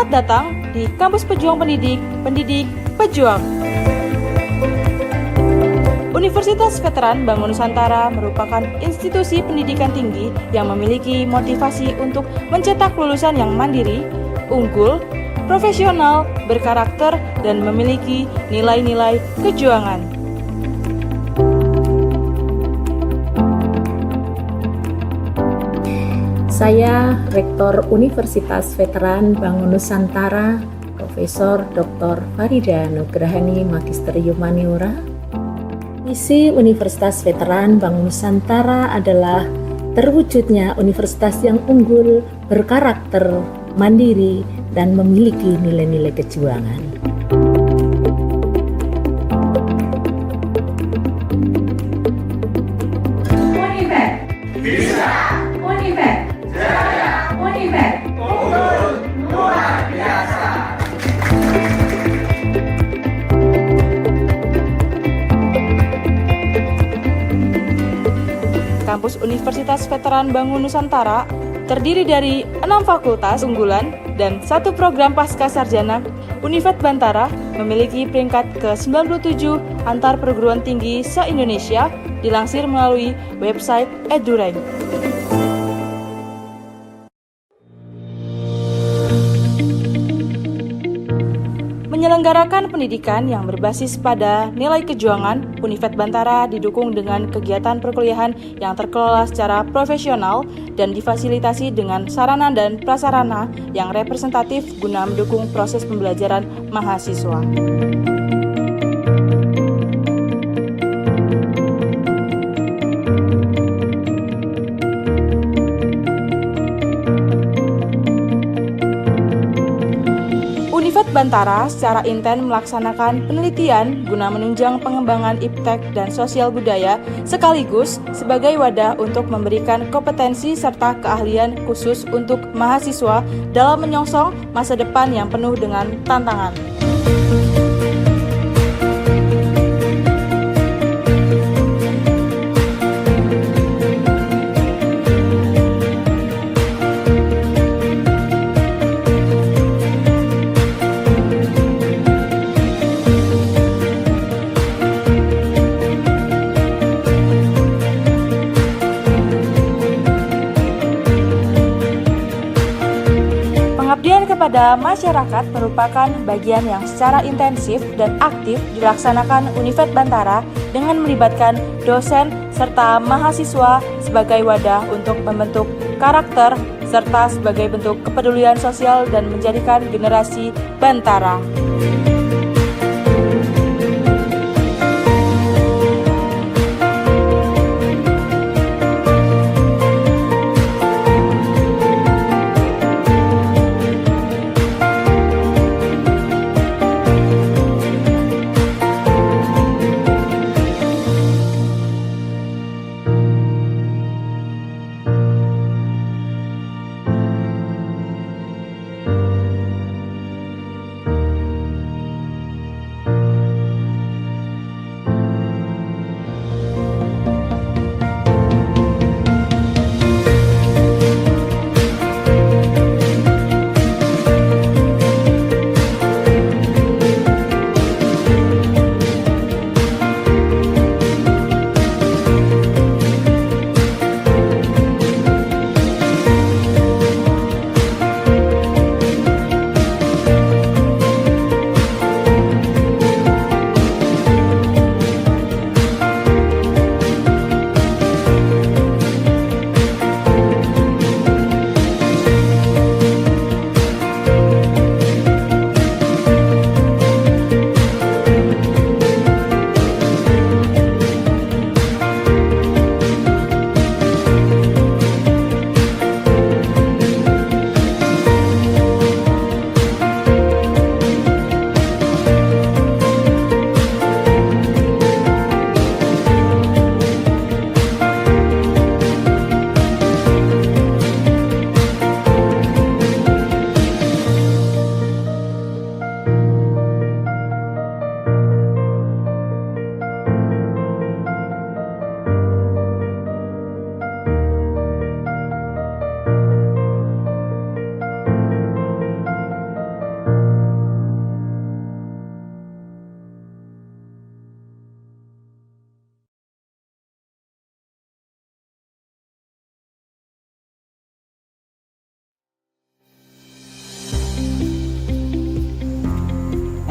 Selamat datang di Kampus Pejuang Pendidik, Pendidik Pejuang. Universitas Veteran Bangun Nusantara merupakan institusi pendidikan tinggi yang memiliki motivasi untuk mencetak lulusan yang mandiri, unggul, profesional, berkarakter, dan memiliki nilai-nilai kejuangan. Saya Rektor Universitas Veteran Bangun Nusantara, Profesor Dr. Farida Nugrahani Magister Humaniora. Misi Universitas Veteran Bangun Nusantara adalah terwujudnya universitas yang unggul, berkarakter, mandiri, dan memiliki nilai-nilai kejuangan. Univet bisa, Univet jaya, Univet unggul luar biasa. Kampus Universitas Veteran Bangun Nusantara terdiri dari 6 fakultas unggulan dan 1 program pasca sarjana. Univet Bantara memiliki peringkat ke-97 antar perguruan tinggi se-Indonesia dilansir melalui website EduRank. Menyelenggarakan pendidikan yang berbasis pada nilai kejuangan, Univet Bantara didukung dengan kegiatan perkuliahan yang terkelola secara profesional dan difasilitasi dengan sarana dan prasarana yang representatif guna mendukung proses pembelajaran mahasiswa. Univet Bantara secara intens melaksanakan penelitian guna menunjang pengembangan iptek dan sosial budaya sekaligus sebagai wadah untuk memberikan kompetensi serta keahlian khusus untuk mahasiswa dalam menyongsong masa depan yang penuh dengan tantangan. Pengabdian kepada masyarakat merupakan bagian yang secara intensif dan aktif dilaksanakan Univet Bantara dengan melibatkan dosen serta mahasiswa sebagai wadah untuk membentuk karakter serta sebagai bentuk kepedulian sosial dan menjadikan generasi Bantara.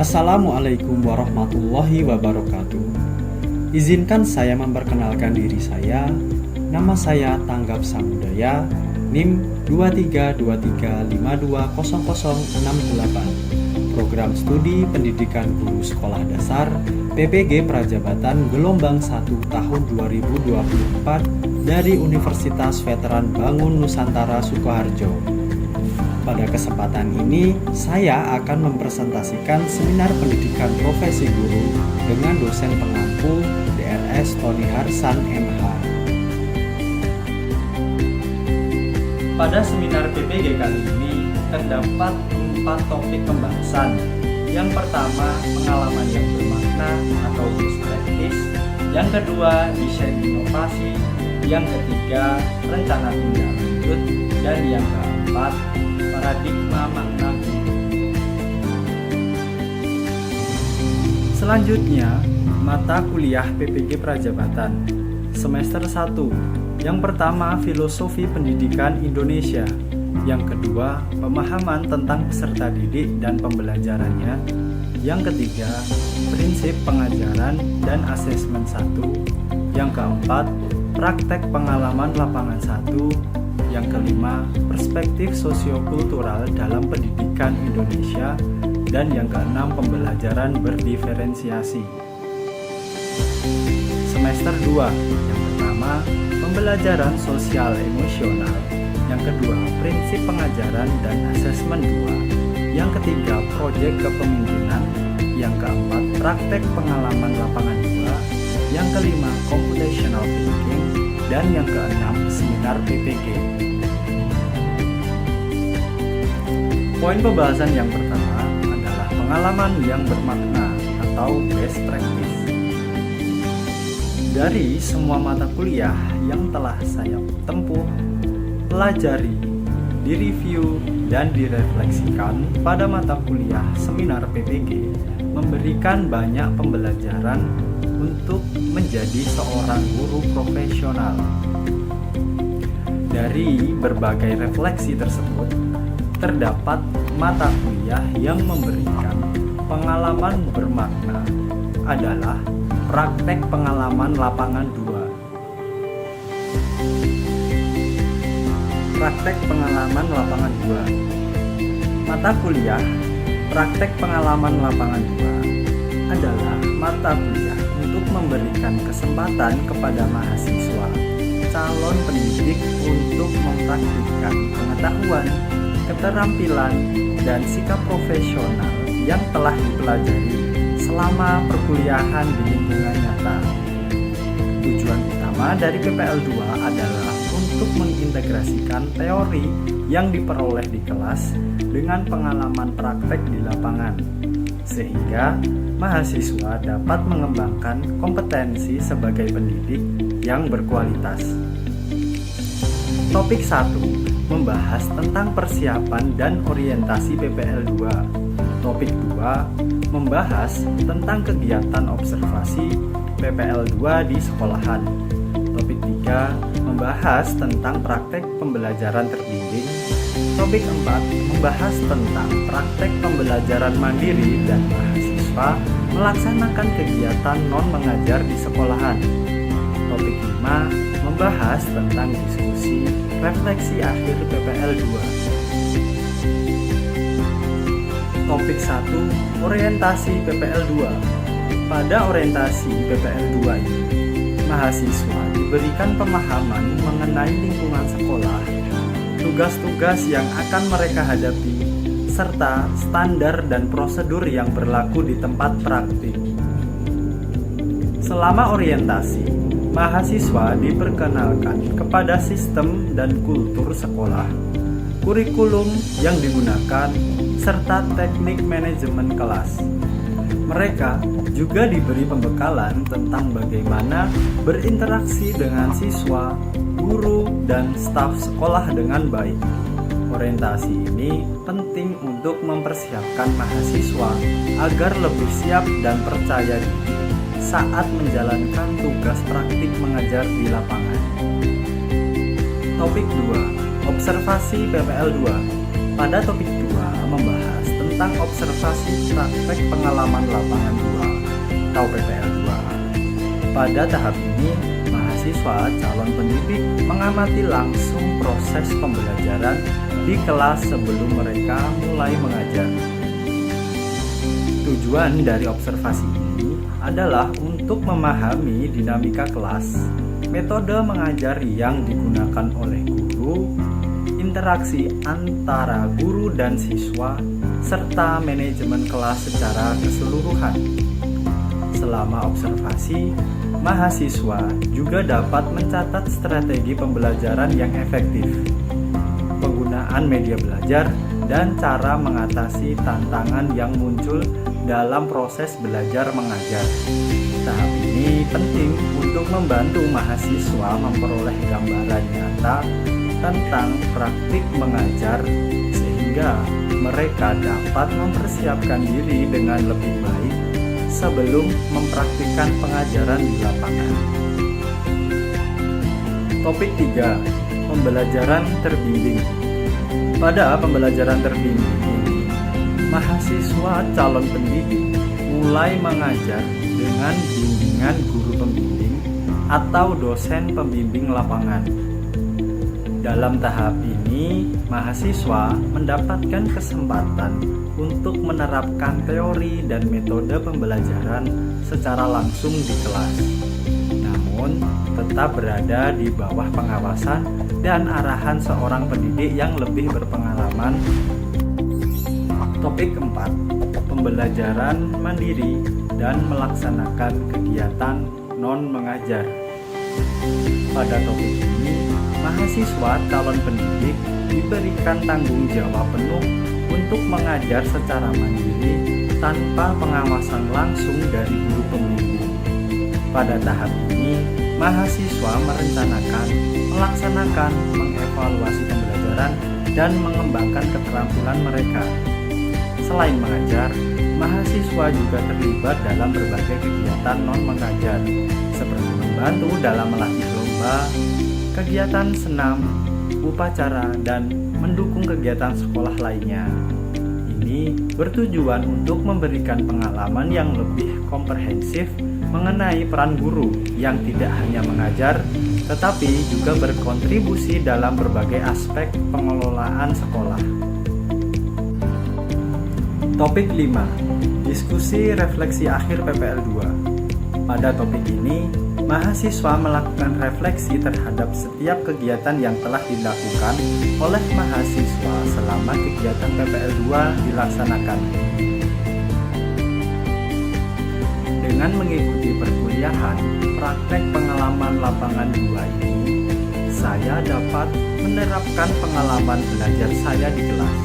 Assalamualaikum warahmatullahi wabarakatuh. Izinkan saya memperkenalkan diri saya. Nama saya Tanggap Samudaya, NIM 2323520068. Program Studi Pendidikan Guru Sekolah Dasar PPG Prajabatan Gelombang 1 tahun 2024 dari Universitas Veteran Bangun Nusantara Sukoharjo. Pada kesempatan ini, saya akan mempresentasikan seminar pendidikan profesi guru dengan dosen pengampu DRS Tony Harsan MH. Pada seminar PPG kali ini, terdapat 4 topik pembahasan. Yang pertama, pengalaman yang bermakna atau best practice. Yang kedua, desain inovasi. Yang ketiga, rencana tindak lanjut. Dan yang keempat, paradigma makna guru. Selanjutnya, mata kuliah PPG Prajabatan semester 1. Yang pertama, filosofi pendidikan Indonesia. Yang kedua, pemahaman tentang peserta didik dan pembelajarannya. Yang ketiga, prinsip pengajaran dan asesmen 1. Yang keempat, praktek pengalaman lapangan 1. Yang kelima, perspektif sosiokultural dalam pendidikan Indonesia. Dan yang keenam, pembelajaran berdiferensiasi. Semester 2. Yang pertama, pembelajaran sosial emosional. Yang kedua, prinsip pengajaran dan asesmen 2. Yang ketiga, proyek kepemimpinan. Yang keempat, praktek pengalaman lapangan 2. Yang kelima, computational thinking. Dan yang keenam, seminar PPG. Poin pembahasan yang pertama adalah pengalaman yang bermakna atau best practice. Dari semua mata kuliah yang telah saya tempuh, pelajari, direview, dan direfleksikan pada mata kuliah seminar PPG memberikan banyak pembelajaran untuk menjadi seorang guru profesional. Dari berbagai refleksi tersebut, terdapat mata kuliah yang memberikan pengalaman bermakna adalah praktek pengalaman lapangan 2. Praktek pengalaman lapangan 2. Mata kuliah praktek pengalaman lapangan 2 adalah mata kuliah untuk memberikan kesempatan kepada mahasiswa calon pendidik untuk mempraktikkan pengetahuan, keterampilan, dan sikap profesional yang telah dipelajari selama perkuliahan di lingkungan nyata. Tujuan utama dari PPL 2 adalah untuk mengintegrasikan teori yang diperoleh di kelas dengan pengalaman praktek di lapangan, sehingga mahasiswa dapat mengembangkan kompetensi sebagai pendidik yang berkualitas. Topik 1 membahas tentang persiapan dan orientasi PPL 2. Topik 2 membahas tentang kegiatan observasi PPL 2 di sekolahan. Topik 3 membahas tentang praktek pembelajaran terbimbing. Topik 4 membahas tentang praktek pembelajaran mandiri dan mahasiswa melaksanakan kegiatan non-mengajar di sekolahan. Topik 5 membahas tentang diskusi refleksi akhir PPL 2. Topik 1, orientasi PPL 2. Pada orientasi PPL 2 ini, mahasiswa diberikan pemahaman mengenai lingkungan sekolah, tugas-tugas yang akan mereka hadapi, serta standar dan prosedur yang berlaku di tempat praktik. Selama orientasi, mahasiswa diperkenalkan kepada sistem dan kultur sekolah, kurikulum yang digunakan, serta teknik manajemen kelas. Mereka juga diberi pembekalan tentang bagaimana berinteraksi dengan siswa, guru, dan staf sekolah dengan baik. Orientasi ini penting untuk mempersiapkan mahasiswa agar lebih siap dan percaya diri saat menjalankan tugas praktik mengajar di lapangan. Topik 2, observasi PPL 2. Pada topik 2 membahas tentang tentang observasi praktek pengalaman lapangan 2 atau PPL 2. Pada tahap ini, mahasiswa calon pendidik mengamati langsung proses pembelajaran di kelas sebelum mereka mulai mengajar. Tujuan dari observasi ini adalah untuk memahami dinamika kelas, metode mengajar yang digunakan oleh guru, interaksi antara guru dan siswa, serta manajemen kelas secara keseluruhan. Selama observasi, mahasiswa juga dapat mencatat strategi pembelajaran yang efektif, penggunaan media belajar, dan cara mengatasi tantangan yang muncul dalam proses belajar mengajar. Tahap ini penting untuk membantu mahasiswa memperoleh gambaran nyata tentang praktik mengajar sehingga mereka dapat mempersiapkan diri dengan lebih baik sebelum mempraktikkan pengajaran di lapangan. Topik 3. Pembelajaran terbimbing. Pada pembelajaran terbimbing ini, mahasiswa calon pendidik mulai mengajar dengan bimbingan guru pembimbing atau dosen pembimbing lapangan. Dalam tahap ini, mahasiswa mendapatkan kesempatan untuk menerapkan teori dan metode pembelajaran secara langsung di kelas, namun tetap berada di bawah pengawasan dan arahan seorang pendidik yang lebih berpengalaman. Topik 4. Pembelajaran mandiri dan melaksanakan kegiatan non-mengajar. Pada topik ini, mahasiswa calon pendidik diberikan tanggung jawab penuh untuk mengajar secara mandiri tanpa pengawasan langsung dari guru pembimbing. Pada tahap ini, mahasiswa merencanakan, melaksanakan, mengevaluasi pembelajaran, dan mengembangkan keterampilan mereka. Selain mengajar, mahasiswa juga terlibat dalam berbagai kegiatan non-mengajar, seperti membantu dalam melatih lomba, kegiatan senam, upacara, dan mendukung kegiatan sekolah lainnya. Ini bertujuan untuk memberikan pengalaman yang lebih komprehensif mengenai peran guru yang tidak hanya mengajar, tetapi juga berkontribusi dalam berbagai aspek pengelolaan sekolah. Topik 5. Diskusi refleksi akhir PPL 2. Pada topik ini, mahasiswa melakukan refleksi terhadap setiap kegiatan yang telah dilakukan oleh mahasiswa selama kegiatan PPL 2 dilaksanakan. Dengan mengikuti perkuliahan praktek pengalaman lapangan 2 ini, saya dapat menerapkan pengalaman belajar saya di kelas.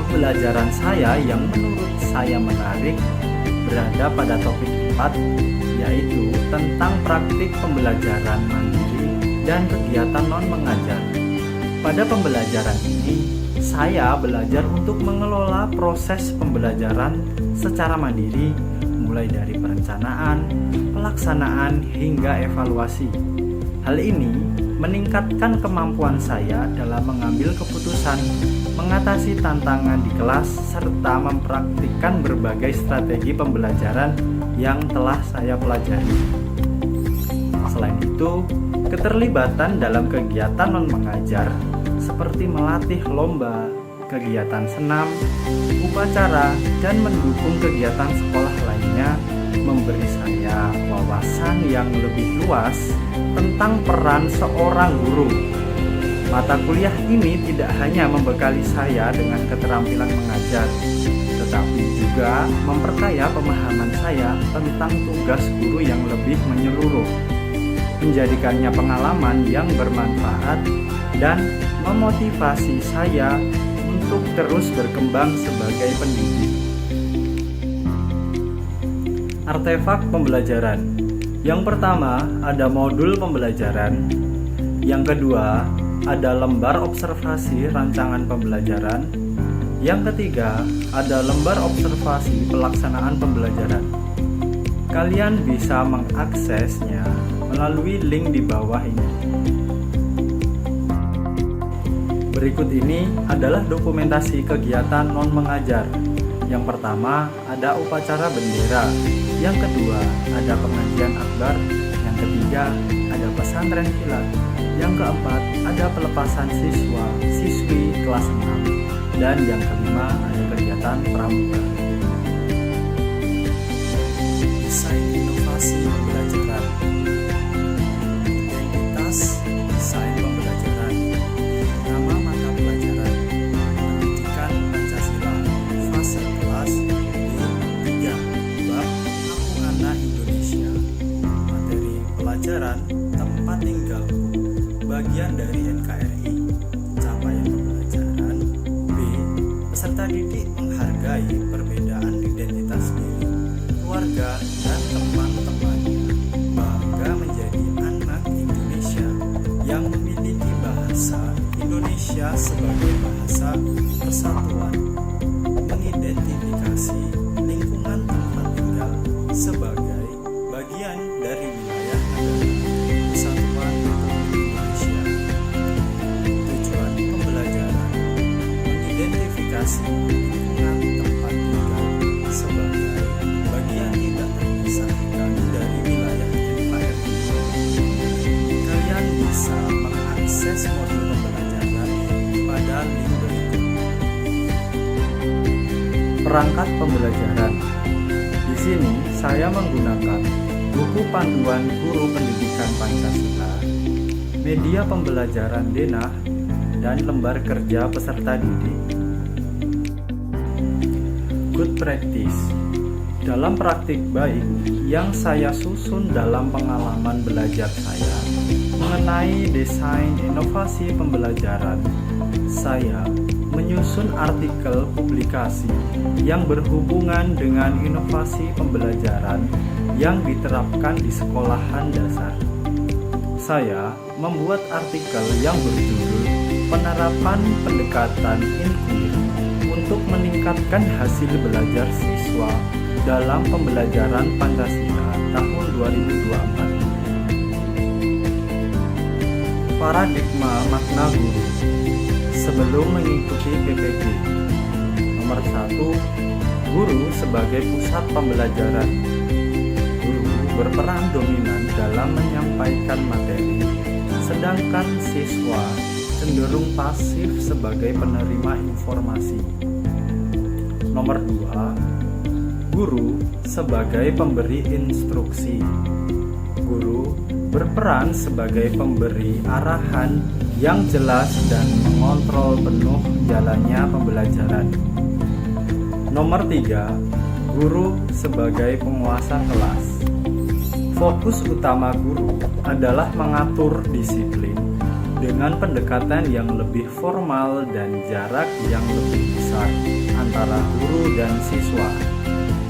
Pembelajaran saya yang menurut saya menarik berada pada topik 4, yaitu tentang praktik pembelajaran mandiri dan kegiatan non-mengajar. Pada pembelajaran ini, saya belajar untuk mengelola proses pembelajaran secara mandiri, mulai dari perencanaan, pelaksanaan, hingga evaluasi. Hal ini meningkatkan kemampuan saya dalam mengambil keputusan, mengatasi tantangan di kelas, serta mempraktikkan berbagai strategi pembelajaran yang telah saya pelajari. Selain itu, keterlibatan dalam kegiatan non-mengajar seperti melatih lomba, kegiatan senam, upacara, dan mendukung kegiatan sekolah lainnya memberi saya wawasan yang lebih luas tentang peran seorang guru. Mata kuliah ini tidak hanya membekali saya dengan keterampilan mengajar, tetapi juga memperkaya pemahaman saya tentang tugas guru yang lebih menyeluruh, menjadikannya pengalaman yang bermanfaat dan memotivasi saya untuk terus berkembang sebagai pendidik. Artefak pembelajaran. Yang pertama, ada modul pembelajaran. Yang kedua, ada lembar observasi rancangan pembelajaran. Yang ketiga, ada lembar observasi pelaksanaan pembelajaran. Kalian bisa mengaksesnya melalui link di bawah ini. Berikut ini adalah dokumentasi kegiatan non-mengajar Yang pertama, ada upacara bendera. Yang kedua, ada pengajian akbar. Yang ketiga, ada pesantren kilat. Yang keempat, ada pelepasan siswa-siswi kelas 6. Dan yang kelima, ada kegiatan pramuka. Desain inovasi pembelajaran. Identitas desain pembelajaran. Nama mata pelajaran. Pendidikan Pancasila. Fase kelas D3. Bab Aku Anak Indonesia. Materi pelajaran tempat tinggalku. Bagian dari NKRI. Capaian pembelajaran. B. Peserta didik menghargai perbedaan identitas diri, keluarga, dan teman-temannya. Bangga menjadi anak Indonesia yang memiliki bahasa Indonesia sebagai bahasa persatuan. Mengidentifikasi lingkungan tempat tinggal sebagai bagian dari wilayah negara Kesatuan Republik Indonesia. Tujuan pembelajaran mengidentifikasi lingkungan tempat tinggal sebagai bagian tidak terpisahkan dari wilayah NKRI. Kalian bisa mengakses modul pembelajaran pada link berikut. Perangkat pembelajaran. Di sini saya menggunakan buku panduan guru pendidikan Pancasila, media pembelajaran denah, dan lembar kerja peserta didik. Good practice. Dalam praktik baik yang saya susun dalam pengalaman belajar saya mengenai desain inovasi pembelajaran, saya menyusun artikel publikasi yang berhubungan dengan inovasi pembelajaran yang diterapkan di sekolahan dasar. Saya membuat artikel yang berjudul Penerapan Pendekatan Inklusi untuk meningkatkan hasil belajar siswa dalam pembelajaran Pancasila tahun 2024. Paradigma makna guru sebelum mengikuti PPG. Nomor 1, guru sebagai pusat pembelajaran. Guru berperan dominan dalam menyampaikan materi, sedangkan siswa cenderung pasif sebagai penerima informasi. Nomor 2, guru sebagai pemberi instruksi. Guru berperan sebagai pemberi arahan yang jelas dan mengontrol penuh jalannya pembelajaran. Nomor 3, guru sebagai penguasa kelas. Fokus utama guru adalah mengatur disiplin dengan pendekatan yang lebih formal dan jarak yang lebih besar antara guru dan siswa,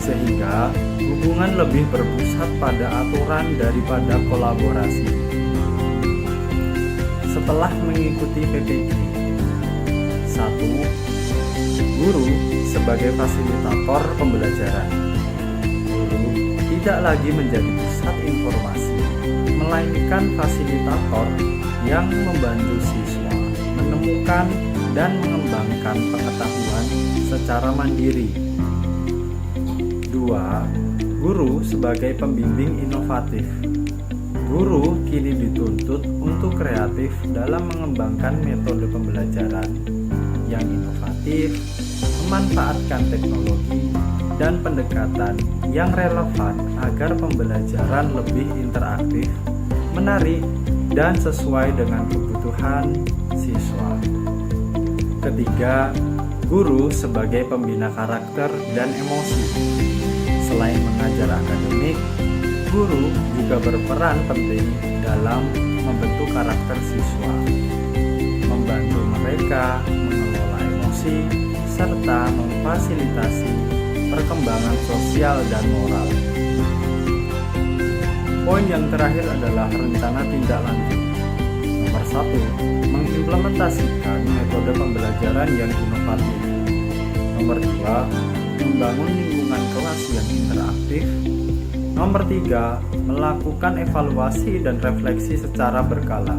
sehingga hubungan lebih berpusat pada aturan daripada kolaborasi. Setelah mengikuti PPG. 1. Guru sebagai fasilitator pembelajaran. Guru tidak lagi menjadi pusat informasi, melainkan fasilitator yang membantu siswa menemukan dan mengembangkan pengetahuan secara mandiri. 2. Guru sebagai pembimbing inovatif. Guru kini dituntut untuk kreatif dalam mengembangkan metode pembelajaran yang inovatif, memanfaatkan teknologi dan pendekatan yang relevan agar pembelajaran lebih interaktif, menarik, dan sesuai dengan kebutuhan siswa. Ketiga, guru sebagai pembina karakter dan emosi. Selain mengajar akademik, guru juga berperan penting dalam membentuk karakter siswa, membantu mereka mengelola emosi, serta memfasilitasi perkembangan sosial dan moral. Poin yang terakhir adalah rencana tindak lanjut. Nomor 1, mengimplementasikan metode pembelajaran yang inovatif. Nomor 2, membangun lingkungan kelas yang interaktif. Nomor 3, melakukan evaluasi dan refleksi secara berkala.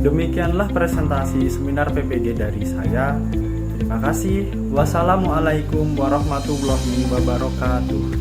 Demikianlah presentasi seminar PPG dari saya. Terima kasih. Wassalamualaikum warahmatullahi wabarakatuh.